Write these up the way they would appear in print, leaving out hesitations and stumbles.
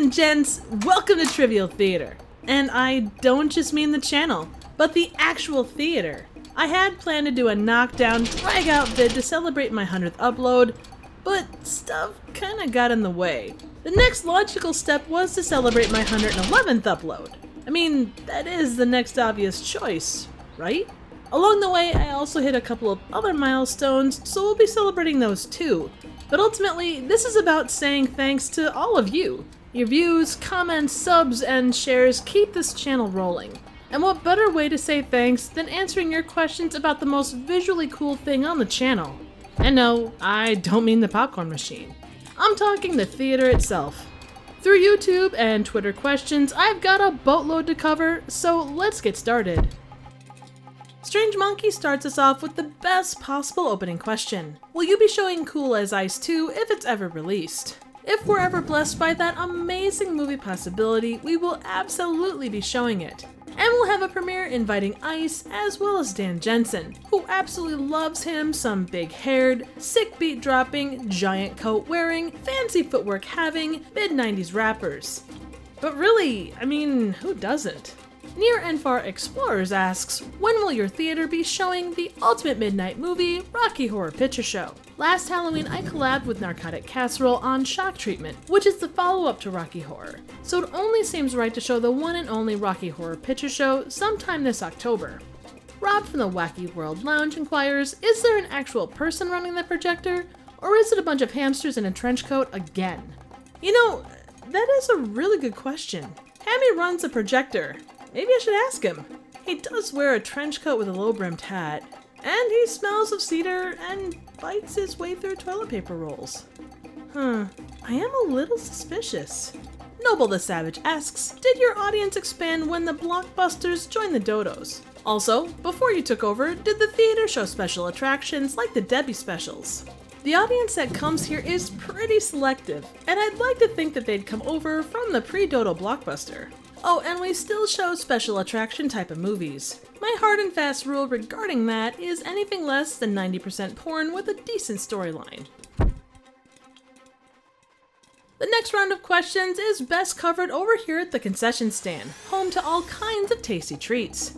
and gents, welcome to Trivial Theater. And I don't just mean the channel, but the actual theater. I had planned to do a knockdown, drag-out vid to celebrate my 100th upload, but stuff kinda got in the way. The next logical step was to celebrate my 111th upload. I mean, that is the next obvious choice, right? Along the way, I also hit a couple of other milestones, so we'll be celebrating those too. But ultimately, this is about saying thanks to all of you. Your views, comments, subs, and shares keep this channel rolling. And what better way to say thanks than answering your questions about the most visually cool thing on the channel? And no, I don't mean the popcorn machine. I'm talking the theater itself. Through YouTube and Twitter questions, I've got a boatload to cover, so let's get started. Strange Monkey starts us off with the best possible opening question. Will you be showing Cool as Ice 2 if it's ever released? If we're ever blessed by that amazing movie possibility, we will absolutely be showing it. And we'll have a premiere inviting Ice as well as Dan Jensen, who absolutely loves him some big-haired, sick beat dropping, giant coat wearing, fancy footwork having, mid-90s rappers. But really, I mean, who doesn't? Near and Far Explorers asks, when will your theater be showing the ultimate midnight movie, Rocky Horror Picture Show? Last Halloween I collabed with Narcotic Casserole on Shock Treatment, which is the follow-up to Rocky Horror, so it only seems right to show the one and only Rocky Horror Picture Show sometime this October. Rob from the Wacky World Lounge inquires, is there an actual person running the projector, or is it a bunch of hamsters in a trench coat again? You know, that is a really good question. Jaime runs a projector. Maybe I should ask him. He does wear a trench coat with a low-brimmed hat, and he smells of cedar and bites his way through toilet paper rolls. I am a little suspicious. Noble the Savage asks, did your audience expand when the blockbusters joined the dodos? Also, before you took over, did the theater show special attractions like the Debbie specials? The audience that comes here is pretty selective, and I'd like to think that they'd come over from the pre-dodo blockbuster. Oh, and we still show special attraction type of movies. My hard and fast rule regarding that is anything less than 90% porn with a decent storyline. The next round of questions is best covered over here at the Concessions Stand, home to all kinds of tasty treats.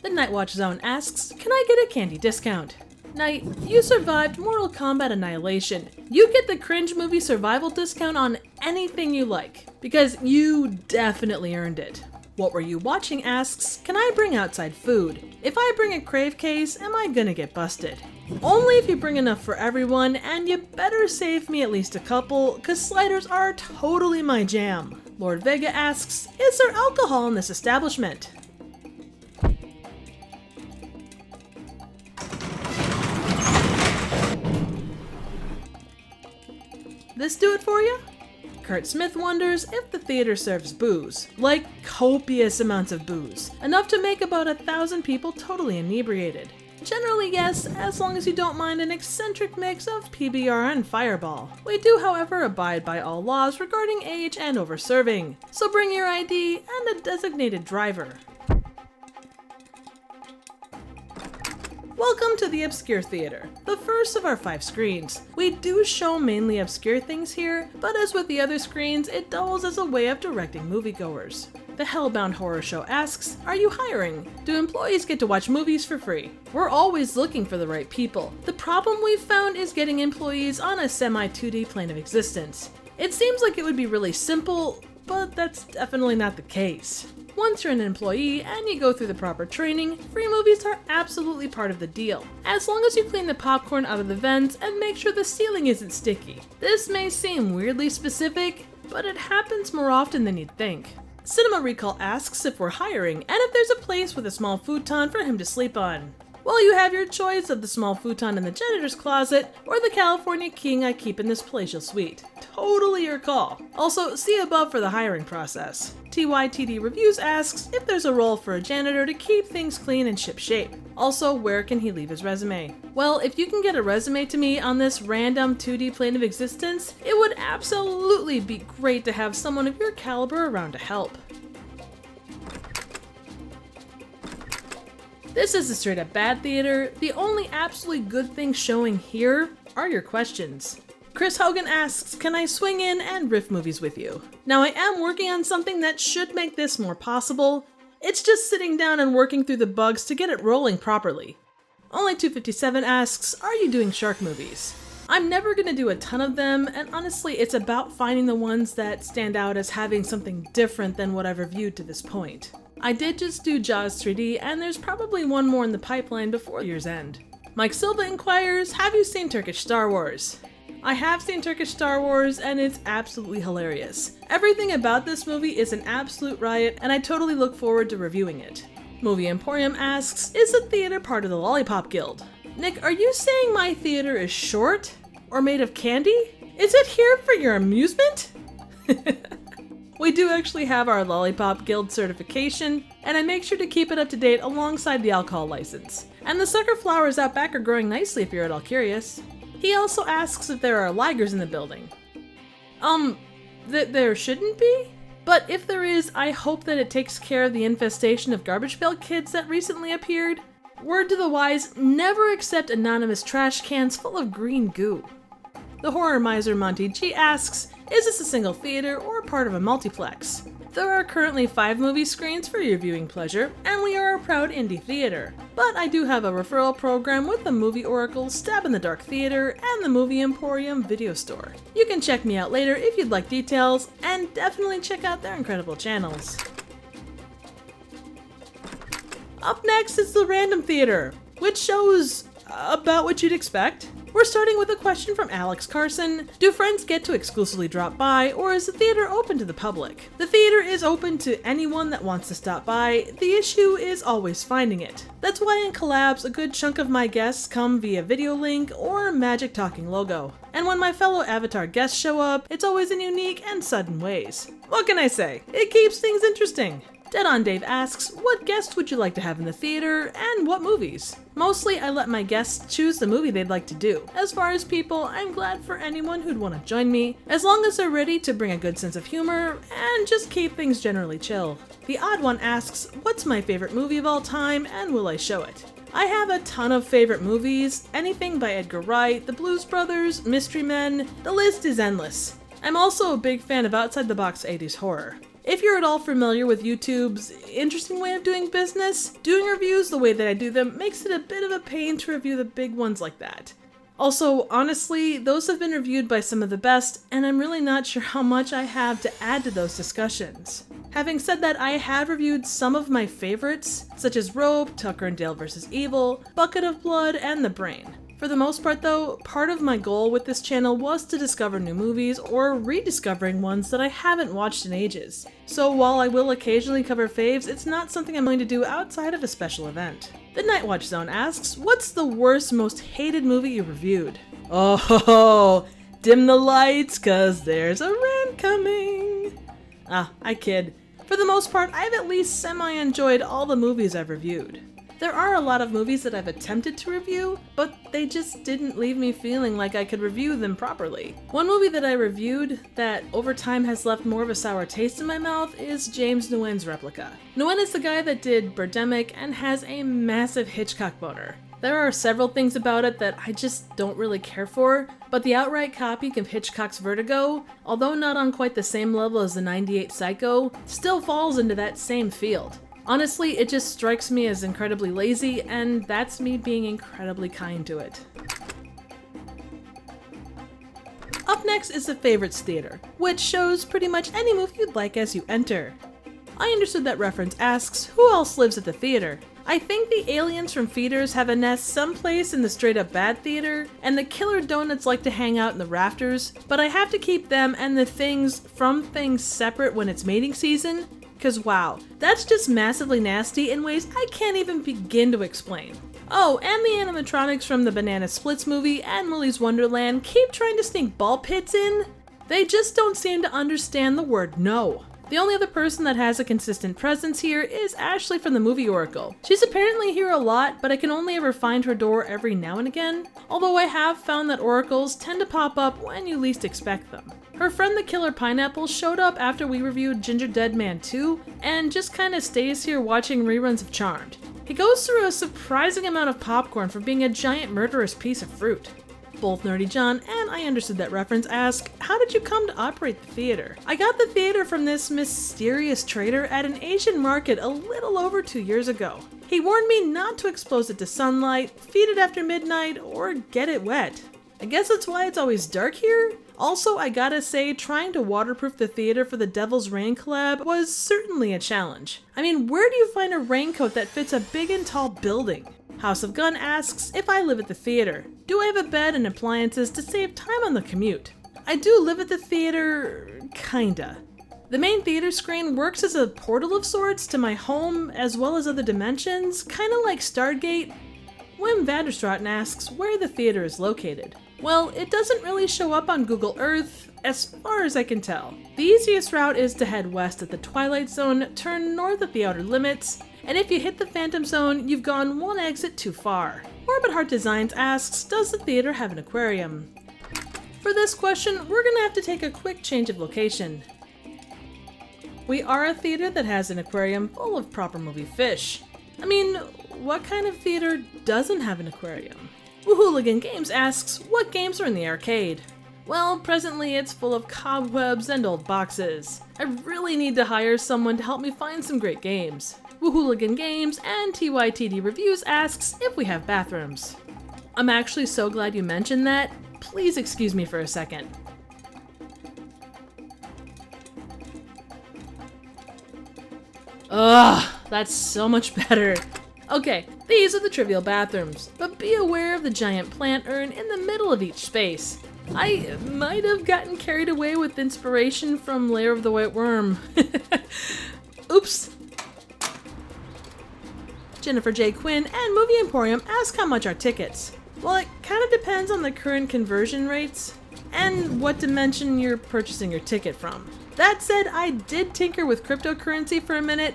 The Nightwatch Zone asks, can I get a candy discount? Night, you survived Mortal Kombat Annihilation. You get the cringe movie survival discount on anything you like, because you definitely earned it. What Were You Watching asks, can I bring outside food? If I bring a crave case, am I gonna get busted? Only if you bring enough for everyone, and you better save me at least a couple, cause sliders are totally my jam. Lord Vega asks, is there alcohol in this establishment? This do it for you? Kurt Smith wonders if the theater serves booze, like copious amounts of booze, enough to make about 1,000 people totally inebriated. Generally yes, as long as you don't mind an eccentric mix of PBR and Fireball. We do however abide by all laws regarding age and over-serving, so bring your ID and a designated driver. Welcome to the Obscure Theater, the first of our 5 screens. We do show mainly obscure things here, but as with the other screens, it doubles as a way of directing moviegoers. The Hellbound Horror Show asks, are you hiring? Do employees get to watch movies for free? We're always looking for the right people. The problem we've found is getting employees on a semi-2D plane of existence. It seems like it would be really simple, but that's definitely not the case. Once you're an employee and you go through the proper training, free movies are absolutely part of the deal, as long as you clean the popcorn out of the vents and make sure the ceiling isn't sticky. This may seem weirdly specific, but it happens more often than you'd think. Cinema Recall asks if we're hiring and if there's a place with a small futon for him to sleep on. Well, you have your choice of the small futon in the janitor's closet or the California king I keep in this palatial suite. Totally your call. Also, see above for the hiring process. TYTD Reviews asks if there's a role for a janitor to keep things clean and shipshape. Also, where can he leave his resume? Well, if you can get a resume to me on this random 2D plane of existence, it would absolutely be great to have someone of your caliber around to help. This is a straight up bad theater. The only absolutely good thing showing here are your questions. Chris Hogan asks, can I swing in and riff movies with you? Now I am working on something that should make this more possible. It's just sitting down and working through the bugs to get it rolling properly. Only257 asks, are you doing shark movies? I'm never gonna do a ton of them, and honestly it's about finding the ones that stand out as having something different than what I've reviewed to this point. I did just do Jaws 3D, and there's probably one more in the pipeline before year's end. Mike Silva inquires, have you seen Turkish Star Wars? I have seen Turkish Star Wars, and it's absolutely hilarious. Everything about this movie is an absolute riot, and I totally look forward to reviewing it. Movie Emporium asks, is the theater part of the Lollipop Guild? Nick, are you saying my theater is short? Or made of candy? Is it here for your amusement? We do actually have our Lollipop Guild certification, and I make sure to keep it up to date alongside the alcohol license. And the sucker flowers out back are growing nicely if you're at all curious. He also asks if there are ligers in the building. There shouldn't be? But if there is, I hope that it takes care of the infestation of garbage pail kids that recently appeared. Word to the wise, never accept anonymous trash cans full of green goo. The horror miser Monty G asks, is this a single theater or part of a multiplex? There are currently 5 movie screens for your viewing pleasure, and we are a proud indie theater. But I do have a referral program with the Movie Oracle, Stab in the Dark Theater, and the Movie Emporium video store. You can check me out later if you'd like details, and definitely check out their incredible channels. Up next is the Random Theater, which shows about what you'd expect. We're starting with a question from Alex Carson. Do friends get to exclusively drop by, or is the theater open to the public? The theater is open to anyone that wants to stop by. The issue is always finding it. That's why in collabs, a good chunk of my guests come via video link or Magic Talking logo. And when my fellow Avatar guests show up, it's always in unique and sudden ways. What can I say? It keeps things interesting. Dead on Dave asks, what guests would you like to have in the theater, and what movies? Mostly, I let my guests choose the movie they'd like to do. As far as people, I'm glad for anyone who'd want to join me, as long as they're ready to bring a good sense of humor, and just keep things generally chill. The Odd One asks, what's my favorite movie of all time, and will I show it? I have a ton of favorite movies, anything by Edgar Wright, The Blues Brothers, Mystery Men, the list is endless. I'm also a big fan of outside-the-box 80s horror. If you're at all familiar with YouTube's interesting way of doing business, doing reviews the way that I do them makes it a bit of a pain to review the big ones like that. Also, honestly, those have been reviewed by some of the best, and I'm really not sure how much I have to add to those discussions. Having said that, I have reviewed some of my favorites, such as Rope, Tucker and Dale vs. Evil, Bucket of Blood, and The Brain. For the most part though, part of my goal with this channel was to discover new movies or rediscovering ones that I haven't watched in ages. So while I will occasionally cover faves, it's not something I'm going to do outside of a special event. The Nightwatch Zone asks, what's the worst, most hated movie you reviewed? Oh, dim the lights, cause there's a rant coming. I kid. For the most part, I've at least semi-enjoyed all the movies I've reviewed. There are a lot of movies that I've attempted to review, but they just didn't leave me feeling like I could review them properly. One movie that I reviewed that over time has left more of a sour taste in my mouth is James Nguyen's Replica. Nguyen is the guy that did Birdemic and has a massive Hitchcock boner. There are several things about it that I just don't really care for, but the outright copy of Hitchcock's Vertigo, although not on quite the same level as the '98 Psycho, still falls into that same field. Honestly, it just strikes me as incredibly lazy, and that's me being incredibly kind to it. Up next is the Favorites Theater, which shows pretty much any movie you'd like as you enter. I understood that reference asks, who else lives at the theater? I think the aliens from Feeders have a nest someplace in the straight-up bad theater, and the killer donuts like to hang out in the rafters, but I have to keep them and the things from things separate when it's mating season. Cause wow, that's just massively nasty in ways I can't even begin to explain. Oh, and the animatronics from the Banana Splits movie and Willy's Wonderland keep trying to sneak ball pits in. They just don't seem to understand the word no. The only other person that has a consistent presence here is Ashley from the Movie Oracle. She's apparently here a lot, but I can only ever find her door every now and again, although I have found that oracles tend to pop up when you least expect them. Her friend the Killer Pineapple showed up after we reviewed Ginger Dead Man 2 and just kinda stays here watching reruns of Charmed. He goes through a surprising amount of popcorn for being a giant murderous piece of fruit. Both Nerdy John and I Understood That Reference ask, how did you come to operate the theater? I got the theater from this mysterious trader at an Asian market a little over 2 years ago. He warned me not to expose it to sunlight, feed it after midnight, or get it wet. I guess that's why it's always dark here? Also, I gotta say, trying to waterproof the theater for the Devil's Rain collab was certainly a challenge. I mean, where do you find a raincoat that fits a big and tall building? House of Gun asks if I live at the theater. Do I have a bed and appliances to save time on the commute? I do live at the theater, kinda. The main theater screen works as a portal of sorts to my home as well as other dimensions, kinda like Stargate. Wim Vanderstraten asks where the theater is located. Well, it doesn't really show up on Google Earth, as far as I can tell. The easiest route is to head west at the Twilight Zone, turn north at the Outer Limits, and if you hit the Phantom Zone, you've gone one exit too far. Orbit Heart Designs asks, does the theater have an aquarium? For this question, we're gonna have to take a quick change of location. We are a theater that has an aquarium full of proper movie fish. I mean, what kind of theater doesn't have an aquarium? Woohooligan Games asks, what games are in the arcade? Well, presently it's full of cobwebs and old boxes. I really need to hire someone to help me find some great games. Woohooligan Games and TYTD Reviews asks if we have bathrooms. I'm actually so glad you mentioned that. Please excuse me for a second. Ugh, that's so much better. Okay, these are the trivial bathrooms, but be aware of the giant plant urn in the middle of each space. I might have gotten carried away with inspiration from Lair of the White Worm. Oops. Jennifer J. Quinn and Movie Emporium ask how much are tickets. Well, it kind of depends on the current conversion rates and what dimension you're purchasing your ticket from. That said, I did tinker with cryptocurrency for a minute,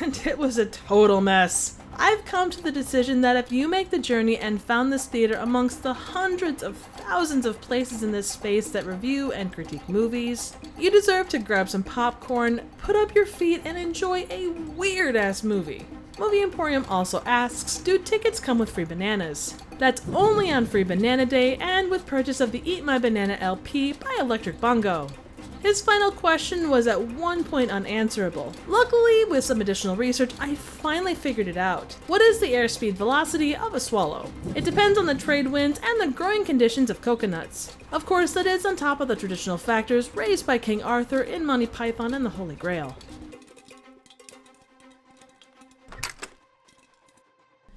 and it was a total mess. I've come to the decision that if you make the journey and found this theater amongst the hundreds of thousands of places in this space that review and critique movies, you deserve to grab some popcorn, put up your feet, and enjoy a weird-ass movie. Movie Emporium also asks, do tickets come with free bananas? That's only on Free Banana Day and with purchase of the Eat My Banana LP by Electric Bongo. His final question was at one point unanswerable. Luckily, with some additional research, I finally figured it out. What is the airspeed velocity of a swallow? It depends on the trade winds and the growing conditions of coconuts. Of course, that is on top of the traditional factors raised by King Arthur in Monty Python and the Holy Grail.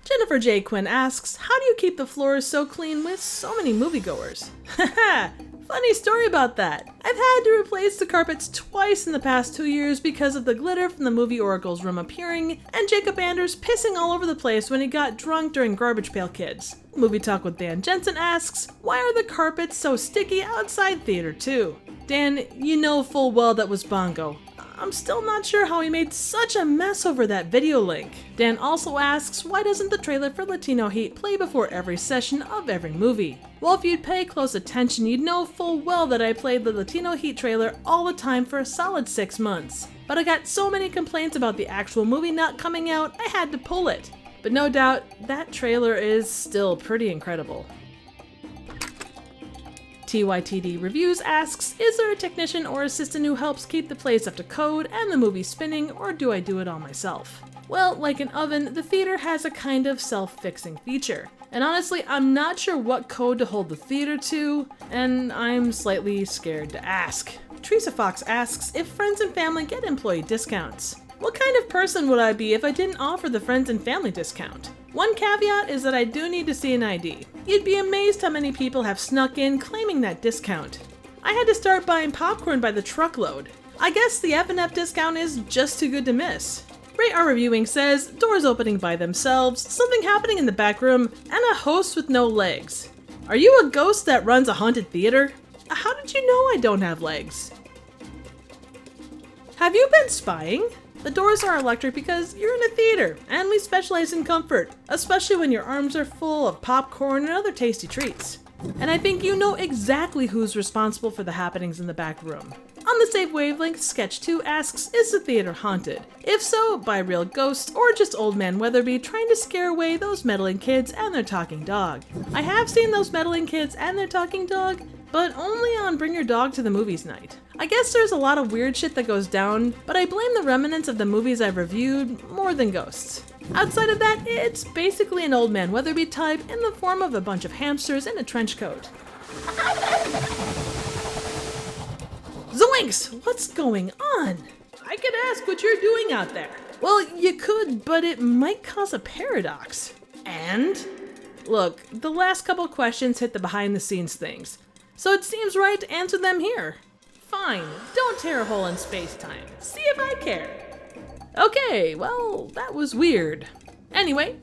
Jennifer J. Quinn asks, how do you keep the floors so clean with so many moviegoers? Haha! Funny story about that. I've had to replace the carpets twice in the past 2 years because of the glitter from the movie Oracle's room appearing and Jacob Anders pissing all over the place when he got drunk during Garbage Pail Kids. Movie Talk with Dan Jensen asks, why are the carpets so sticky outside theater too? Dan, you know full well that was Bongo. I'm still not sure how he made such a mess over that video link. Dan also asks, why doesn't the trailer for Latino Heat play before every session of every movie? Well, if you'd pay close attention, you'd know full well that I played the Latino Heat trailer all the time for a solid 6 months. But I got so many complaints about the actual movie not coming out, I had to pull it. But no doubt, that trailer is still pretty incredible. TYTD Reviews asks, is there a technician or assistant who helps keep the place up to code and the movie spinning, or do I do it all myself? Well, like an oven, the theater has a kind of self-fixing feature. And honestly, I'm not sure what code to hold the theater to, and I'm slightly scared to ask. Teresa Fox asks if friends and family get employee discounts. What kind of person would I be if I didn't offer the friends and family discount? One caveat is that I do need to see an ID. You'd be amazed how many people have snuck in claiming that discount. I had to start buying popcorn by the truckload. I guess the F&F discount is just too good to miss. Ray R. Reviewing says, doors opening by themselves, something happening in the back room, and a host with no legs. Are you a ghost that runs a haunted theater? How did you know I don't have legs? Have you been spying? The doors are electric because you're in a theater, and we specialize in comfort, especially when your arms are full of popcorn and other tasty treats. And I think you know exactly who's responsible for the happenings in the back room. On the same wavelength, Sketch 2 asks, is the theater haunted? If so, by real ghosts or just Old Man Weatherby trying to scare away those meddling kids and their talking dog. I have seen those meddling kids and their talking dog, but only on Bring Your Dog to the Movies night. I guess there's a lot of weird shit that goes down, but I blame the remnants of the movies I've reviewed more than ghosts. Outside of that, it's basically an Old Man Weatherby type in the form of a bunch of hamsters in a trench coat. Zoinks! What's going on? I could ask what you're doing out there. Well, you could, but it might cause a paradox. And? Look, the last couple questions hit the behind-the-scenes things, so it seems right to answer them here. Fine, don't tear a hole in space-time. See if I care. Okay, well, that was weird. Anyway,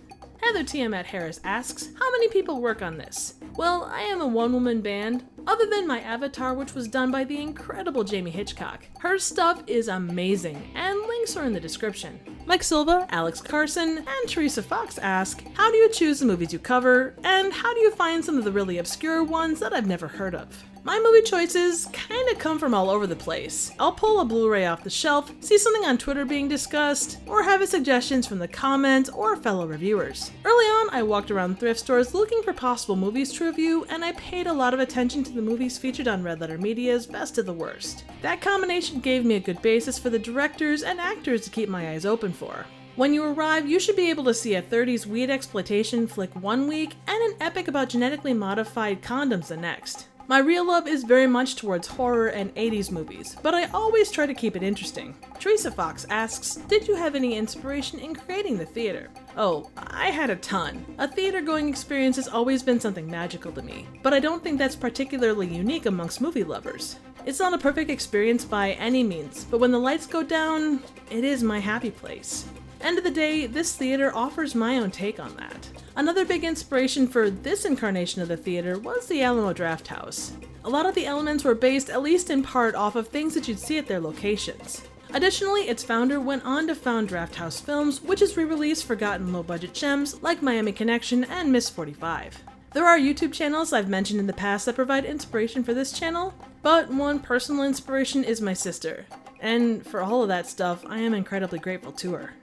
Heather Tiamat Harris asks, how many people work on this? Well, I am a one-woman band, other than my avatar, which was done by the incredible Jaime Hitchcock. Her stuff is amazing, and links are in the description. Mike Silva, Alex Carson, and Teresa Fox ask, how do you choose the movies you cover, and how do you find some of the really obscure ones that I've never heard of? My movie choices kinda come from all over the place. I'll pull a Blu-ray off the shelf, see something on Twitter being discussed, or have suggestions from the comments or fellow reviewers. Early on, I walked around thrift stores looking for possible movies to review, and I paid a lot of attention to the movies featured on Red Letter Media's Best of the Worst. That combination gave me a good basis for the directors and actors to keep my eyes open for. When you arrive, you should be able to see a 30s weed exploitation flick one week and an epic about genetically modified condoms the next. My real love is very much towards horror and 80s movies, but I always try to keep it interesting. Teresa Fox asks, did you have any inspiration in creating the theater? Oh, I had a ton. A theater-going experience has always been something magical to me, but I don't think that's particularly unique amongst movie lovers. It's not a perfect experience by any means, but when the lights go down, it is my happy place. End of the day, this theater offers my own take on that. Another big inspiration for this incarnation of the theater was the Alamo Drafthouse. A lot of the elements were based, at least in part, off of things that you'd see at their locations. Additionally, its founder went on to found Drafthouse Films, which has re-released forgotten low-budget gems like Miami Connection and Miss 45. There are YouTube channels I've mentioned in the past that provide inspiration for this channel, but one personal inspiration is my sister. And for all of that stuff, I am incredibly grateful to her.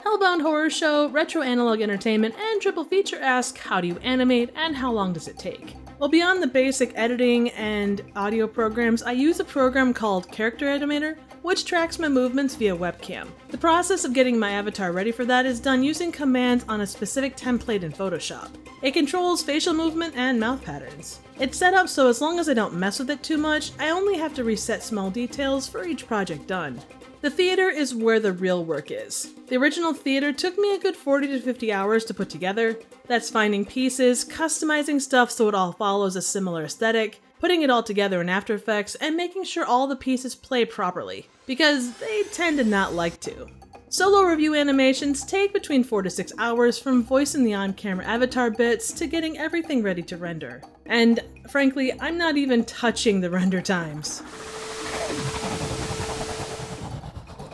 Hellbound Horror Show, Retro Analog Entertainment, and Triple Feature ask, how do you animate and how long does it take? Well, beyond the basic editing and audio programs, I use a program called Character Animator, which tracks my movements via webcam. The process of getting my avatar ready for that is done using commands on a specific template in Photoshop. It controls facial movement and mouth patterns. It's set up so as long as I don't mess with it too much, I only have to reset small details for each project done. The theater is where the real work is. The original theater took me a good 40 to 50 hours to put together. That's finding pieces, customizing stuff so it all follows a similar aesthetic, putting it all together in After Effects, and making sure all the pieces play properly, because they tend to not like to. Solo review animations take between 4 to 6 hours from voicing the on-camera avatar bits to getting everything ready to render. And frankly, I'm not even touching the render times.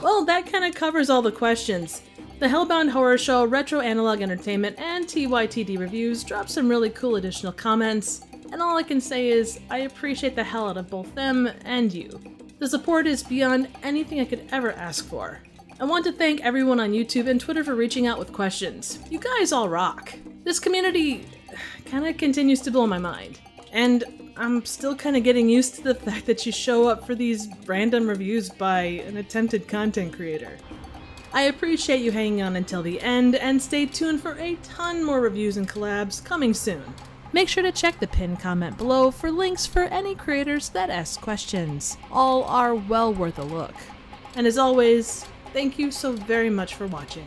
Well, that kind of covers all the questions. The Hellbound Horror Show, Retro Analog Entertainment, and TYTD Reviews dropped some really cool additional comments, and all I can say is, I appreciate the hell out of both them and you. The support is beyond anything I could ever ask for. I want to thank everyone on YouTube and Twitter for reaching out with questions. You guys all rock. This community kind of continues to blow my mind. And I'm still kind of getting used to the fact that you show up for these random reviews by an attempted content creator. I appreciate you hanging on until the end, and stay tuned for a ton more reviews and collabs coming soon. Make sure to check the pinned comment below for links for any creators that ask questions. All are well worth a look. And as always, thank you so very much for watching.